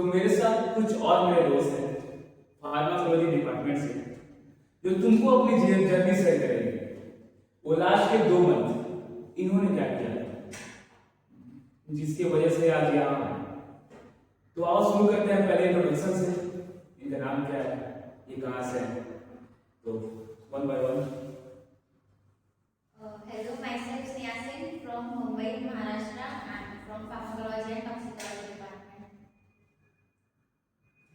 मेरे साथ कुछ और मेरे दोस्त हैं फार्माकोलॉजी डिपार्टमेंट से, जो तुमको अपनी जर्नी शेयर करेंगे। वो लास्ट के 2 मंथ इन्होंने क्या किया जिसकी वजह से आज यहाँ है। तो आओ शुरू करते हैं पहले इंट्रोडक्शन से। इनका नाम क्या है, ये कहाँ से है, तो one by one. Hello, myself Sneha Singh from Mumbai, Maharashtra. I'm from Pharmacology and Toxicology Department.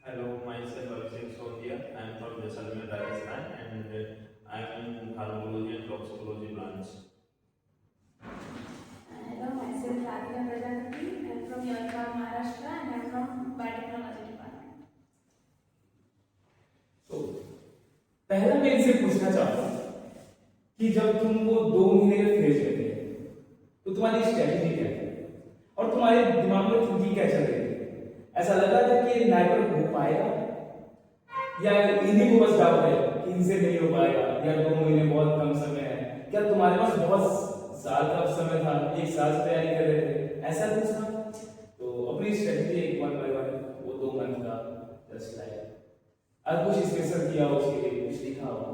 Hello, myself Abhishek Sotia. I am from Jaisalmer, Rajasthan, and I am in Pharmacology and Toxicology branch. Hello, myself Radhika Prajapati. I am from Yalgaon, Maharashtra, and I am from Biotechnology Department. तो पहला मैं इनसे पूछना चाहता हूँ कि जब तुम वो 2 महीने के फेज में थे तो तुम्हारी स्ट्रेटेजी क्या थी और तुम्हारे दिमाग में थिंकिंग क्या चल रही थी? ऐसा लगा था कि नाइपर हो पाएगा या इन्हीं को बस डाउट है कि इनसे नहीं हो पाएगा, या 2 महीने बहुत कम समय है, क्या तुम्हारे पास बहुत साल का समय था, 1 साल से तैयारी कर रहे थे, ऐसा कुछ था? तो अपनी स्ट्रेटेजी एक वन बाय वन वो 2 मंथ का जस्ट लाइक और कुछ स्पेशल किया उसके लिए, कुछ लिखा हो।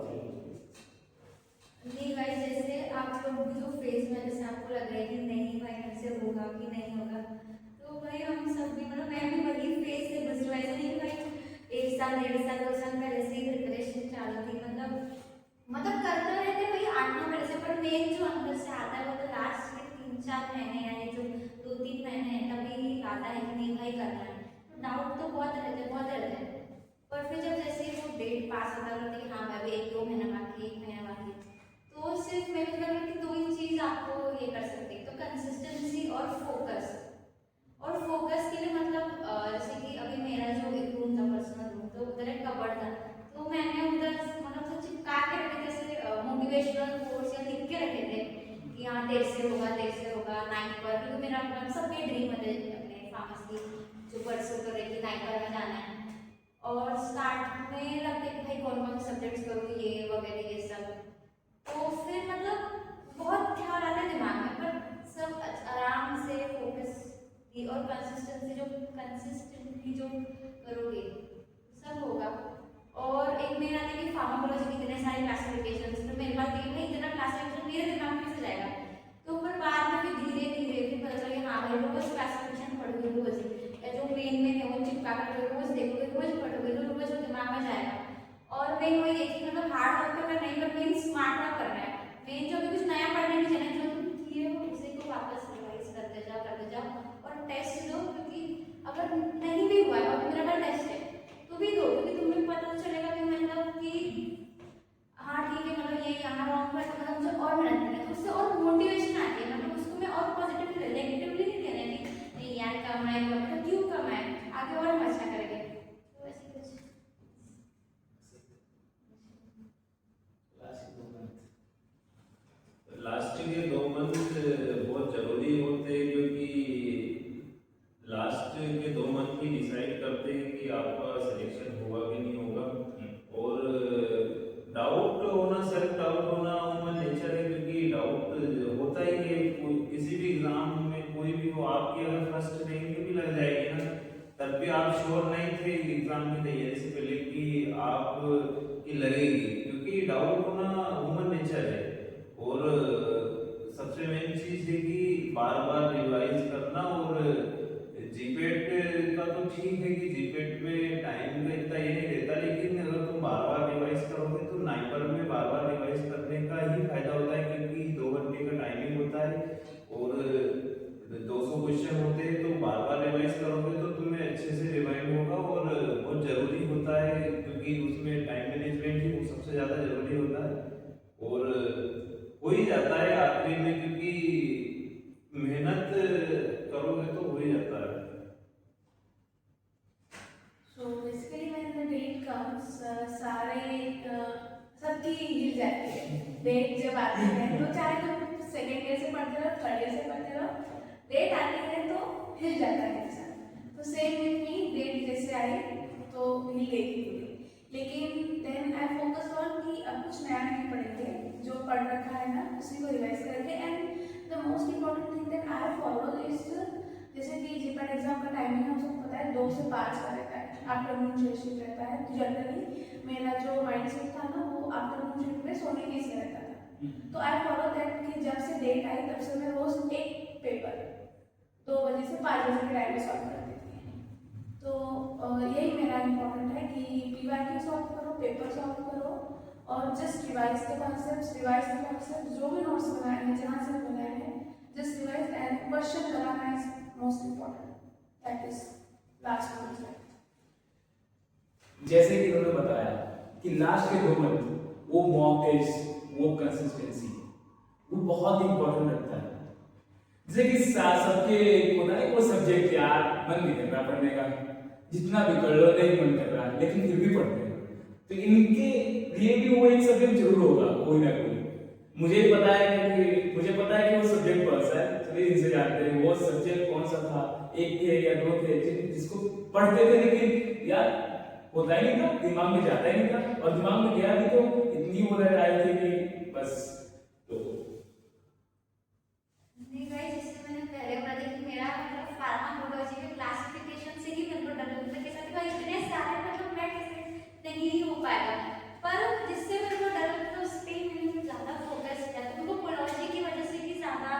नहीं गाइस, जैसे आप लोग भी जो फेज में जैसे आपको लग रहा है कि नहीं भाई मेरे से होगा कि नहीं होगा, तो भाई हम सब भी मतलब मैं भी वही फेज से गुजरी हूँ। ऐसा नहीं कि भाई 1 साल 1.5 साल 2 साल पहले से ही प्रिपरेशन चालू थी, मतलब करते रहते भाई 8-9 महीने से, पर मेन जो अंदर से आता है वो तो लास्ट के 3-4 महीने यानी जो 2-3 महीने हैं तभी आता है कि नहीं भाई करना है। तो डाउट तो बहुत रहते हैं, पर फिर जब जैसे वो डेट पास होता है कि हाँ भाई 1-2 महीना बाकी 1 महीना बाकी, तो सिर्फ मेरे को लगा कि 2 ही चीज आपको ये कर सकते हैं, तो कंसिस्टेंसी और फोकस। और फोकस के लिए मतलब जैसे कि अभी मेरा जो एक रूम था, पर्सनल रूम, तो उधर एक कबर्ड था, तो मैंने उधर मतलब सब चिपका के रखे थे, जैसे मोटिवेशनल कोर्स या लिख के रखे थे कि हाँ 1.5 से होगा 9 पर, क्योंकि मेरा मतलब सबके ड्रीम है अपने फार्मेसी जो परसों कर रही थी 9 पर में जाना है। और स्टार्ट में लगता है कि भाई कौन कौन से सब्जेक्ट्स करूँ ये वगैरह ये सब, तो फिर मतलब बहुत ख्याल आता है दिमाग में, पर सब आराम से फोकस की और कंसिस्टेंटली जो करोगे सब होगा। और एक मेरा था कि फार्माकोलॉजी की इतने सारे क्लासिफिकेशंस, तो मेरे पास देखिए भाई इतना क्लासिफिकेशन मेरे दिमाग में से जाएगा, तो पर बाद में फिर धीरे धीरे फिर पता चला हाँ भाई रोज क्लासिफिकेशन पढ़ोगे रोज, या जो मेन है वो चिपका कर रोज देखोगे रोज पढ़ोगे तो रोज वो दिमाग में जाएगा। और मेन वही है कि मतलब हार्ड वर्क करना नहीं, पर मेन स्मार्ट वर्क करना है। मेन जो भी कुछ नया पढ़ने की चैलेंज जो तुम किए हो उसी को वापस रिवाइज करते जाओ और टेस्ट दो, क्योंकि अगर नहीं भी हुआ है और मेरा टेस्ट है तो भी दो, क्योंकि तुम्हें पता चलेगा कि मतलब कि हाँ ठीक है मतलब ये यहाँ रॉन्ग है, तो मतलब मुझे और मेहनत करना है, तो उससे और मोटिवेशन आती है, मतलब उसको मैं और पॉजिटिव नेगेटिवली नहीं कहना है कि नहीं यार कम है मतलब क्यों कम है, आगे और हम अच्छा करेंगे। तो ऐसे कुछ लास्ट के 2 मंथ बहुत जरूरी होते हैं, क्योंकि लास्ट के 2 मंथ ही डिसाइड करते हैं कि आपका सिलेक्शन होगा कि नहीं होगा। और डाउट होना, सेल्फ डाउट होना ह्यूमन नेचर है, क्योंकि डाउट होता ही है किसी भी एग्जाम में, कोई भी हो। आपकी अगर फर्स्ट रैंक भी लग जाएगी ना, तब भी आप श्योर नहीं थे एग्जाम की तैयारी से पहले कि आप की लगेगी, क्योंकि डाउट होना ह्यूमन नेचर है। और सबसे मेन चीज है कि बार बार रिवाइज करना। और जीपेट का तो ठीक है कि जीपेट में टाइम का इतना ये नहीं रहता, लेकिन अगर तुम बार बार रिवाइज करोगे तो नाइपर में बार बार रिवाइज करने का ही फायदा होता है, क्योंकि 2 घंटे का टाइमिंग होता है और 200 क्वेश्चन होते हैं, तो बार बार रिवाइज करोगे तो तुम्हें अच्छे से रिवाइंड होगा। और बहुत जरूरी होता है, क्योंकि उसमें टाइम मैनेजमेंट ही वो सबसे ज्यादा जरूरी होता है। और हो ही जाता है आखिरी में, क्योंकि मेहनत करोगे तो हो ही जाता है। So basically when the date comes, सारे सबकी हिल जाती है डेट जब आती है, तो चाहे तुम सेकेंड ईयर से पढ़ते रहो, थर्ड ईयर से पढ़ते रहो, डेट आती है तो हिल जाता है इंसान। तो सेम विथ मी, डेट जैसे आई तो हिल गई थी पूरी, लेकिन देन आई फोकस ऑन कि अब कुछ नया नहीं पढ़ेंगे, जो पढ़ रखा है ना उसी को रिवाइज करेंगे। And the most important thing that I follow is जैसे कि जीपैट एग्जाम का टाइमिंग हम सबको पता है 2 से 5 का रहता है, आफ्टरनून शिफ्ट रहता है। तो जनरली मेरा जो माइंड सेट था ना वो आफ्टरनून शिफ्ट में सोने की इसमें रहता था। तो आई फॉलो दैट कि जब से डेट आई तब से मैं रोज एक पेपर 2 बजे से 5 बजे के टाइम में सॉल्व करती थी। तो यही मेरा इम्पोर्टेंट है कि पीवाईक्यू सॉल्व करो, पेपर सॉल्व करो और जस्ट रिवाइज द कॉन्सेप्ट, जो भी नोट्स बनाए हैं जहाँ से बनाए हैं जस्ट रिवाइज एंड क्वेश्चन लगाना is most important, that is last month. जैसे कि उन्होंने बताया कि लास्ट के 2 मंथ वो मॉक टेस्ट, वो कंसिस्टेंसी, वो बहुत इंपॉर्टेंट लगता है। जैसे कि सबके होता है वो सब्जेक्ट यार मन नहीं कर रहा पढ़ने का, जितना भी कर लो नहीं मन कर रहा, लेकिन फिर भी पढ़ते हैं। तो इनके लिए भी वो एक सब्जेक्ट जरूर होगा कोई ना कोई। मुझे पता है कि वो सब्जेक्ट कौन सा है, सभी इनसे जानते हैं वो सब्जेक्ट कौन सा था, 1 थे या 2 थे जिसको पढ़ते थे, लेकिन यार होता ही नहीं था, दिमाग में जाता ही नहीं था, और दिमाग में गया भी तो इतनी वो रटाई थी कि बस। तो नहीं भाई, जैसे मैंने पहले बताया कि मेरा मतलब फार्माकोलॉजी के क्लासिफिकेशन से ही मेरे को डर लगता है कि सर भाई इतने सारे मतलब मैं कैसे नहीं हो पाएगा, पर जिससे मेरे को डर लगता है उस पे मैंने ज़्यादा फोकस किया। तो मेरे को कोलॉजी की वजह से भी ज़्यादा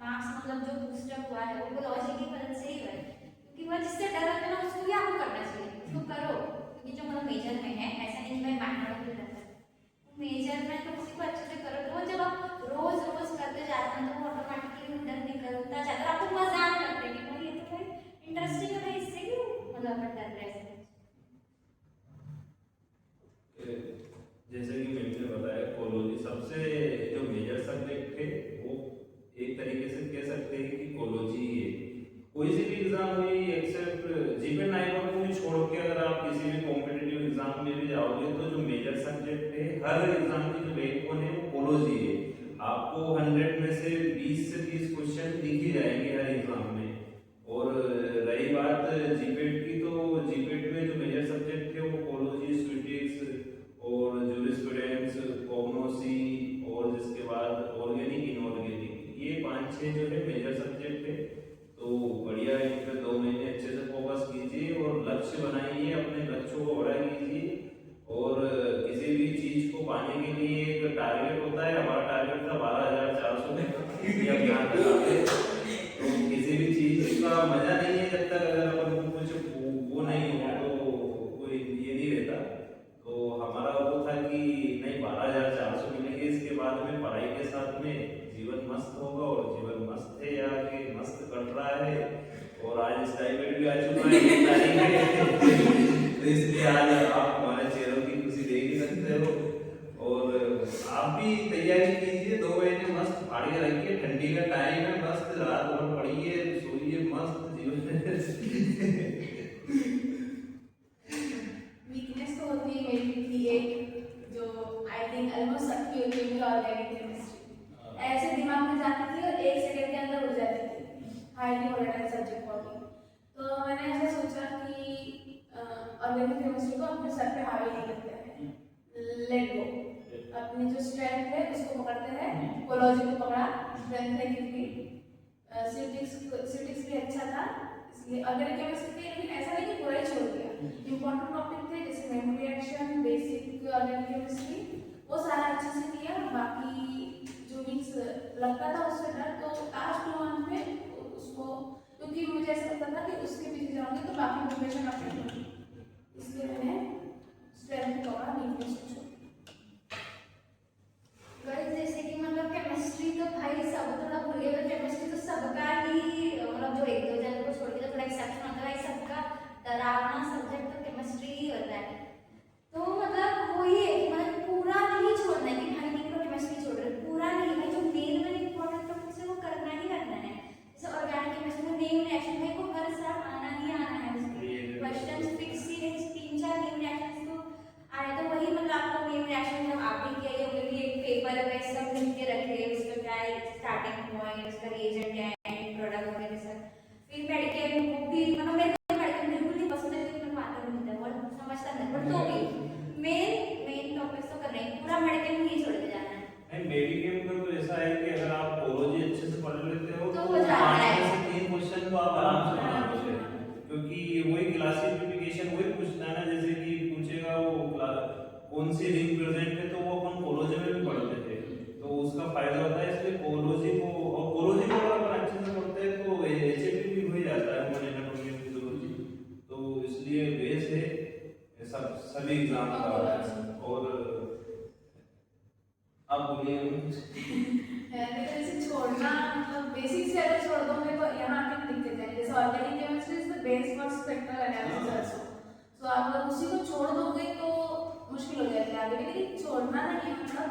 मार्क्स मतलब जो बूस्टअप हुआ है वो कोलॉजी की वजह से ही हुआ है, क्योंकि वह जिससे डर लगता है ना उसको भी आपको करना चाहिए, उसको करो। क्योंकि जो मतलब मेजर में है, ऐसा नहीं कि मैं माइनर में रहता है, मेजर में तो उसी को अच्छे से करो। तो जब आप रोज रोज करते जाते हैं तो वो ऑटोमेटिकली डर निकलता जाता है, आपको मजा आने लगता है कि भाई ये तो भाई इंटरेस्टिंग है, इससे क्यों मतलब अपन डर रहे हैं। जैसे कि मैंने बताया कोलोजी सबसे जो मेजर सब्जेक्ट थे वो एक तरीके से कह सकते हैं कि कोलोजी है। कोई सी भी एग्जाम हुई एक्सेप्ट जीपीएट 9 को भी छोड़ के अगर आप किसी भी कॉम्पिटिटिव एग्जाम में भी जाओगे तो जो मेजर सब्जेक्ट है हर एग्जाम की जो बैकबोन है वो कोलोजी है। आपको 100 में से 20 से 30 क्वेश्चन दिख ही जाएंगे हर एग्जाम में। और रही बात जीपीएट की, तो जीपीएट में जो मेजर सब्जेक्ट थे वो कोलोजी, स्टैटिस्टिक्स और जूरिस्प्रूडेंस, कॉग्नोसी और जिसके बाद ऑर्गेनिक, इनऑर्गेनिक, ये 5-6 जो है मेजर सब्जेक्ट है। तो बढ़िया इन पे 2 महीने अच्छे से फोकस कीजिए और लक्ष्य बनाइए, अपने लक्ष्यों को बड़ा कीजिए। और किसी भी चीज को पाने के लिए एक टारगेट होता है, हमारा टारगेट था 12,400 तो किसी भी चीज का मजा नहीं है जब तक अगर अपन कुछ वो नहीं हो तो कोई ये नहीं रहता। तो हमारा वो था कि नहीं 12,400 मिलेंगे, इसके बाद में पढ़ाई के साथ में जीवन मस्त होगा, और जीवन मस्त है या कि मस्त कट रहा है। और आज स्टाइपेंड भी आ चुका है 1 तारीख तो इसलिए आज आप हमारे चेहरों की खुशी देख ही सकते हो। और आप भी तैयारी कीजिए, 2 महीने मस्त फाड़ के रखिए, ठंडी का टाइम है, मस्त रात भर पढ़िए, सोइए, मस्त जीवन वीकनेस तो होती है मेरी भी एक, जो आई थिंक ऑलमोस्ट सबकी होती है, ऑर्गेनिक केमिस्ट्री। ऐसे दिमाग में जाती थी और 1 सेकंड के अंदर उड़ जाती थी, highly volatile subject for me. तो मैंने ऐसा सोचा कि ऑर्गेनिक केमिस्ट्री को अपने सर पे हावी नहीं करते हैं, लेट गो, अपनी जो स्ट्रेंथ है उसको पकड़ते हैं। कोलॉजी को पकड़ा, स्ट्रेंथ है क्योंकि सिटिक्स भी अच्छा था इसलिए ऑर्गेनिक केमिस्ट्री थी, लेकिन ऐसा नहीं कि पूरा ही छोड़ दिया। इंपॉर्टेंट टॉपिक थे जैसे memory reaction, basic organic chemistry, वो सारा अच्छे से किया। बाकी जो वीक्स लगता था उससे डर, तो लास्ट 2 मंथ में उसको, क्योंकि मुझे ऐसा लगता था कि उसके पीछे जाऊंगी तो बाकी प्रिपरेशन अपडेट होगी, इसलिए मैंने स्ट्रेंथ पकड़ा, वीकनेस को छोड़। जैसे कि मतलब केमिस्ट्री तो भाई सब थोड़ा भूल गए, केमिस्ट्री तो सबका ही मतलब जो 1-2 जन को छोड़ के तो थोड़ा एक्सेप्शन होता है, सबका डरावना सब्जेक्ट तो केमिस्ट्री ही होता है। तो मतलब वही है कि मतलब पूरा नहीं छोड़ना है कि भाई नहीं तो केमिस्ट्री छोड़ रहे, पूरा नहीं है, जो मेन इंपॉर्टेंट टॉपिक है वो करना ही करना है। जैसे ऑर्गेनिक केमिस्ट्री में नेम रिएक्शन है वो हर साल आना ही आना है, उसमें क्वेश्चंस फिक्स ही है, 3-4 नेम रिएक्शंस तो आए। तो वही मतलब आपको नेम रिएक्शन जब आप भी किया होगा कि एक पेपर में सब लिख के रखे, उसका क्या है स्टार्टिंग पॉइंट, उसका रिएजेंट है, एंड प्रोडक्ट वगैरह सब। फिर मेडिकेल वो भी मतलब मेरे को मेडिकेल बिल्कुल नहीं पसंद है, लेकिन मैं आता नहीं था और समझता नहीं, बट तो भी मेन टॉपिक्स तो करना है, पूरा मेडिकेल में ही छोड़ के जाना है। नहीं, मेडिकेल में तो ऐसा है कि अगर आप कोलॉजी अच्छे से पढ़ लेते हो तो हो जाता है। 5 में से 3 क्वेश्चन तो आप आराम कौन सी रिंग प्रेजेंट है, तो वो अपन कोलोजी में भी पढ़ते थे, तो उसका फायदा होता है। इसलिए कोलोजी को अगर अपन अच्छे से पढ़ते हैं तो एचएपी भी हो जाता है, ह्यूमन एनाटॉमी एंड फिजियोलॉजी। तो इसलिए बेस है सब सभी एग्जाम का। और आप बोलिए। जैसे छोड़ना मतलब बेसिक से अगर छोड़ दोगे तो यहाँ आके दिक्कत है। जैसे organic chemistry is the base for spectral analysis also, तो आप अगर उसी को छोड़ दोगे तो मुश्किल हो जाती है आगे। लेकिन छोड़ना नहीं है, मतलब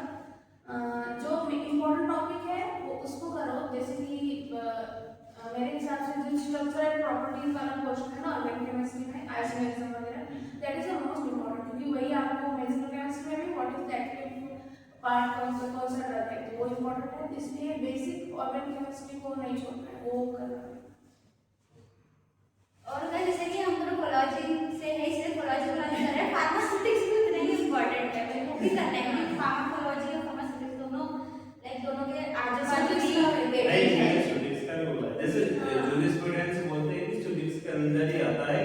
जो इम्पोर्टेंट टॉपिक है वो उसको करो। जैसे कि मेरे हिसाब से जो स्ट्रक्चरल प्रॉपर्टीज वाला क्वेश्चन है ना ऑर्गेनिक केमिस्ट्री में, आइसोमेरिज्म वगैरह, that is the most important, क्योंकि वही आपको मेडिसिनल केमिस्ट्री में भी what is the active part कौन सा ड्रग है वो इम्पोर्टेंट है। इसलिए बेसिक ऑर्गेनिक केमिस्ट्री को नहीं छोड़ना है, वो करना है। और अगर जैसे कि हम दोनों कोलॉजी से है, इसलिए कोलॉजी वाला कर रहे हैं, फार्मास्यूटिक्स भी उतने ही इम्पोर्टेंट है, वो भी करना है, क्योंकि फार्माकोलॉजी और फार्मास्यूटिक्स दोनों लाइक दोनों के आजू बाजू की स्टूडेंट्स का भी बोला है। जैसे जूरिस्प्रूडेंस बोलते हैं कि स्टूडेंट्स के अंदर ही आता है,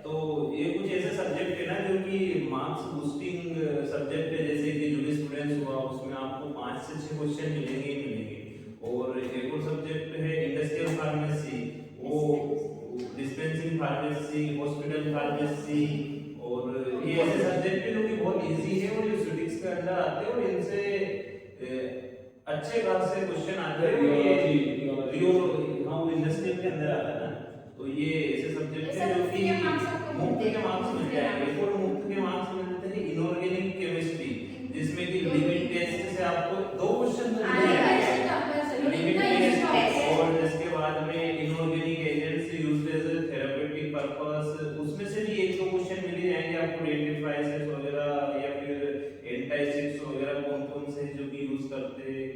तो ये कुछ ऐसे सब्जेक्ट है ना जो कि मार्क्स बूस्टिंग सब्जेक्ट है। जैसे कि जूरिस्प्रूडेंस हुआ, उसमें आपको 5 से 6 क्वेश्चन मिलेंगे ही मिलेंगे। और एक और सब्जेक्ट है इंडस्ट्रियल फार्मेसी, वो डिस्पेंसिंग फार्मेसी, हॉस्पिटल फार्मेसी, और ये ऐसे सब्जेक्ट है जो कि बहुत इजी है और ये स्टूडेंट्स के अंदर आते हैं और इनसे अच्छे खासे क्वेश्चन आते हैं। हाँ, वो इंडस्ट्रियल के अंदर आता है ना, तो ये ऐसे सब्जेक्ट है जो कि मुफ्त के मार्क्स मिल जाएंगे। और मुफ्त के मार्क्स मिलते हैं इनऑर्गेनिक केमिस्ट्री, जिसमें कि लिमिट टेस्ट से आपको 2 क्वेश्चन मिल जाएंगे, लिमिट टेस्ट, और इसके बाद में inorganic agents used as a therapeutic purpose, उसमें से भी 1-2 क्वेश्चन मिल जाएंगे आपको। डेंटिफाइसिस वगैरह या फिर एंटाइसिड्स वगैरह कौन-कौन से जो कि यूज करते हैं।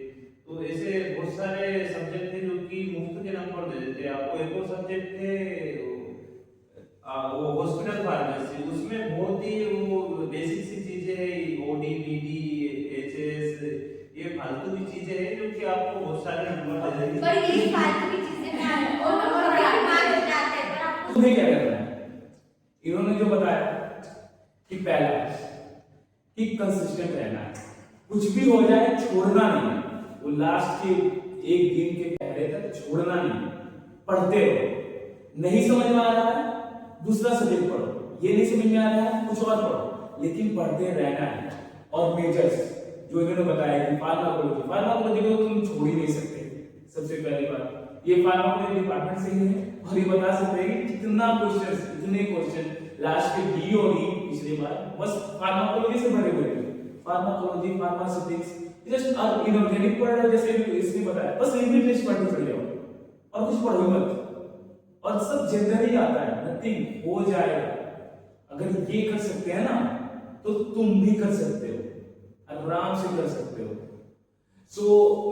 तो ऐसे बहुत सारे सब्जेक्ट हैं जो कि मुफ्त के नंबर दे देते हैं आपको। एक और सब्जेक्ट है वो हॉस्पिटल फार्मेसी, उसमें बहुत ही वो बेसिक सी चीजें हैं, ओडी, पीडी, एचएस, ये फालतू की चीजें हैं जो कि आपको बहुत सारे नंबर दे देंगे। पर ये फालतू की चीजें हैं और नंबर भी मार्क्स जाते हैं, पर आपको तुम्हें क्या करना है? इन्होंने जो बताया कि पहला कि कंसिस्टेंट रहना है, कुछ भी हो जाए छोड़ना नहीं है, वो लास्ट के 1 दिन के पहले तक छोड़ना नहीं है। पढ़ते रहो, नहीं समझ में आ रहा है दूसरा सब्जेक्ट पढ़ो, ये नहीं समझ में आ रहा है कुछ और पढ़ो, लेकिन पढ़ते रहना है। और मेजर्स जो इन्होंने बताया कि फार्माकोलॉजी को तुम छोड़ ही नहीं सकते। सबसे पहली बात, ये फार्माकोलॉजी डिपार्टमेंट से ही है और ये बता सकते हैं कि कितना क्वेश्चन, इतने क्वेश्चन लास्ट के डी और ई पिछली बार बस फार्माकोलॉजी से भरे हुए थे। फार्माकोलॉजी, फार्मास्यूटिक्स, जस्ट अब इनऑर्गेनिक पढ़ रहे हो, जैसे इसने बताया, बस लिमिट टेस्ट पढ़ते चले जाओ और कुछ पढ़ो मत, और सब जनरली आता है, नथिंग हो जाएगा। अगर ये कर सकते हैं ना तो तुम भी कर सकते हो, आराम से कर सकते हो। सो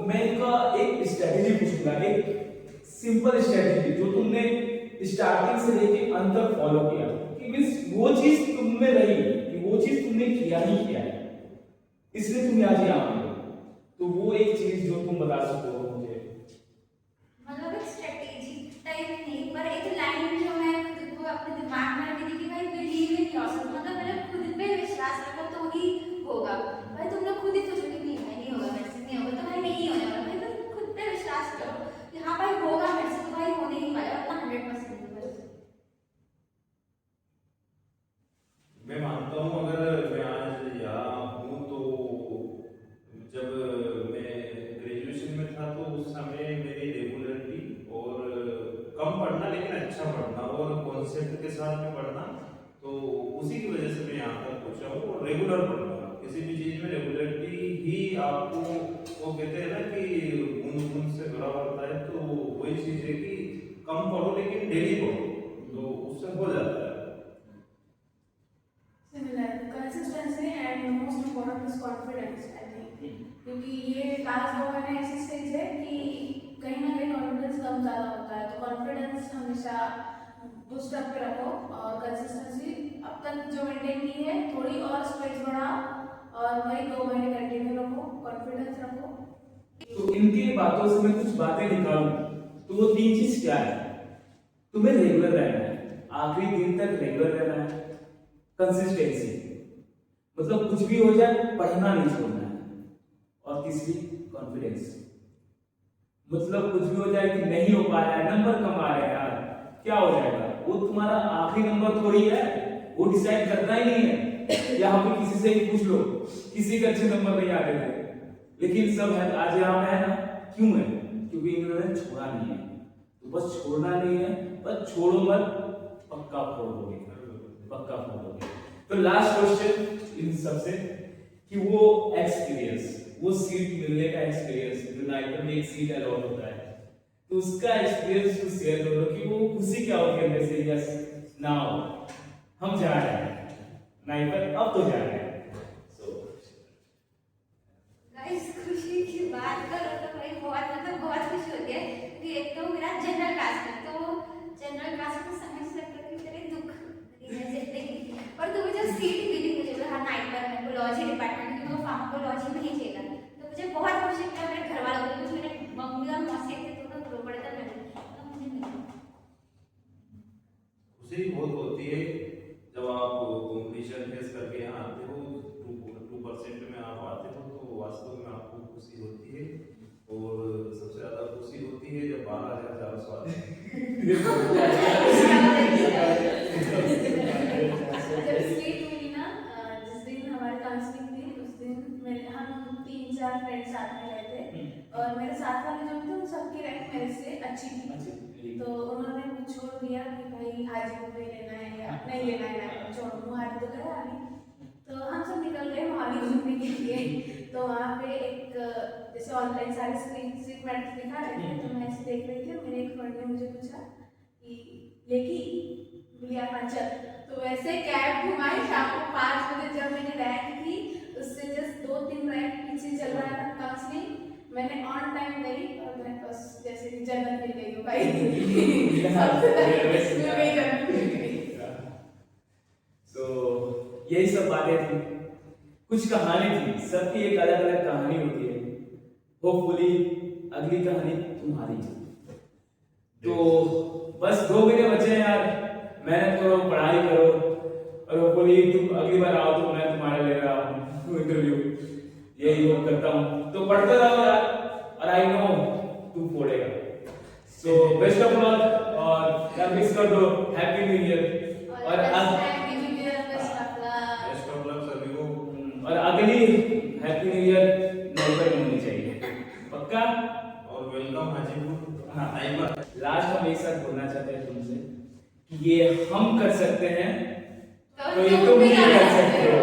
मैं इनका एक स्ट्रेटेजी पूछूंगा, एक सिंपल स्ट्रेटेजी जो तुमने स्टार्टिंग से लेके अंत तक फॉलो किया, कि मींस वो चीज तुम में रही कि वो चीज तुमने किया ही किया है, इसलिए तुम आज यहाँ पे हो। तो वो एक चीज जो तुम बता सको मुझे। मतलब एक स्ट्रेटेजी टाइप नहीं, पर एक लाइन जो मैं खुद को अपने दिमाग में रखी थी कि भाई बिलीव इन योरसेल्फ, मतलब पहले खुद पे विश्वास रखो तो ही होगा। भाई तुम लोग खुद ही सोचो कि नहीं होगा, मेरे से नहीं होगा, तो भाई नहीं होने वाला। भाई तुम खुद पे विश्वास करो कि हाँ भाई होगा मेरे से, तो भाई होने ही वाला, अपना 100% दो बस। मैं मानता हूँ अगर मैं आज यहाँ हूँ तो जब मैं ग्रेजुएशन में था तो उस समय मेरी रेगुलरिटी और कम पढ़ना लेकिन अच्छा पढ़ना और कॉन्सेप्ट के साथ में पढ़ना, तो उसी की वजह से मैं यहाँ तक पहुँचा हूँ। और रेगुलर पढ़ना, किसी भी चीज़ में रेगुलरिटी ही आपको, वो कहते हैं ना कि बूंद से बड़ा होता है, तो वही चीज़ है कि कम पढ़ो लेकिन डेली पढ़ो, तो उससे हो जाता है। Similar, consistency and most important is confidence, I think, क्योंकि ये लास्ट 2 महीने ऐसी स्टेज है कि कहीं ना कहीं कॉन्फिडेंस कम ज़्यादा होता है, तो कॉन्फिडेंस हमेशा बूस्ट अप पे रखो और कंसिस्टेंसी अब तक जो मेंटेन की है थोड़ी और स्पेस बढ़ाओ और वही 2 महीने कंटिन्यू रखो, कॉन्फिडेंस रखो। तो इनकी बातों से मैं कुछ बातें निकालूं तो वो 3 चीज क्या है? तुम्हें रेगुलर रहना है, आखिरी दिन तक रेगुलर रहना है, कंसिस्टेंसी, मतलब कुछ भी हो जाए पढ़ना नहीं छोड़ना है। और तीसरी कॉन्फिडेंस, मतलब कुछ भी हो जाए कि नहीं हो पा रहा है, नंबर कम आ रहे हैं यार, क्या हो जाएगा, वो तुम्हारा आखिरी नंबर थोड़ी है, वो डिसाइड करना ही नहीं है। यहाँ पे किसी से ही पूछ लो, किसी के अच्छे नंबर नहीं आते थे, लेकिन सब है आज यहाँ पे है ना, क्यों है? क्योंकि इन्होंने छोड़ा नहीं है। तो बस छोड़ना नहीं है, बस छोड़ो मत, पक्का फोड़ दोगे, पक्का फोड़ दोगे। तो लास्ट क्वेश्चन इन सबसे कि वो एक्सपीरियंस, वो सीट मिलने का एक्सपीरियंस, जो नाइट में एक सीट अलॉट होता है, तो उसका एक्सपीरियंस कुछ शेयर करो कि वो खुशी क्या होती है अंदर से, यस नाउ हम जा रहे हैं नाइट पर, अब तो जा रहे हैं। सो गाइस खुशी की बात करो तो भाई बहुत मतलब बहुत खुशी होती है कि एक तो मेरा जनरल कास्ट है, तो जनरल कास्ट में समझ सकते हो कि तेरे दुख मेरी जिंदगी, और तुम्हें जब सीट मिली मुझे तो हाँ नाइट पर मेरे को लॉजी डिपार्टमेंट में, वो फार्माकोलॉजी में ही चाहिए, तो मुझे बहुत खुशी हुई। मेरे घर वालों को, मेरे मम्मी और मौसी थे तो रो पड़े थे मेरे, तो मुझे मिला। खुशी बहुत होती है जब आप कंपटीशन फेस करके यहाँ आते हो, 2% में आप आते हो, तो वास्तव में आपको खुशी होती है। और सबसे ज्यादा खुशी होती है जब 12,400 आते हैं। जब सीट मिली ना, जिस दिन हमारी काउंसलिंग थी उस दिन हम 3-4 फ्रेंड्स साथ में गए थे, और मेरे साथ वाले जो थे उन सबकी रैंक मेरे से अच्छी थी, तो उन्होंने मुझे छोड़ दिया कि भाई हाजीपुर में लेना है या नहीं लेना है, छोड़ो मोहाली तो गया अभी। तो हम सब निकल गए मोहाली घूमने के लिए। तो वहाँ पे एक जैसे ऑनलाइन सारे सीट मैट दिखा रहे थे, तो मैं ऐसे देख रही थी, मेरे एक फ्रेंड ने मुझे पूछा कि लेकी बोलिया चल, तो वैसे कैब घुमाई। शाम को 5 बजे जब मैंने रैंक की, उससे जस्ट 2-3 रैंक पीछे चल रहा था काउंसलिंग, मैंने ऑन टाइम गई और मैं बस जैसे कि जन्नत मिल गई हूँ भाई। सबसे पहले जन्नत मिल गई। सो यही सब बातें थी, कुछ कहानी थी, सबकी एक अलग अलग कहानी होती है। होपफुली अगली कहानी तुम्हारी। तो बस 2 महीने बचे हैं यार, मेहनत करो, पढ़ाई करो, और होपफुली तुम अगली बार आओ तो मैं तुम्हारा ले रहा हूँ इंटरव्यू, यही होप करता हूँ। तो पढ़ते रहो यार, और आई नो तू फोड़ेगा। सो बेस्ट ऑफ लक, और यार मिस कर दो हैप्पी न्यू ईयर, और बेस्ट ऑफ लक सभी को। और अगली हैप्पी न्यू ईयर नवंबर में होनी चाहिए, पक्का। और वेलकम हाजीपुर। हाँ, टाइम पर लास्ट हम एक साथ बोलना चाहते हैं तुमसे कि ये हम कर सकते हैं, तो ये तुम भी कर सकते हो।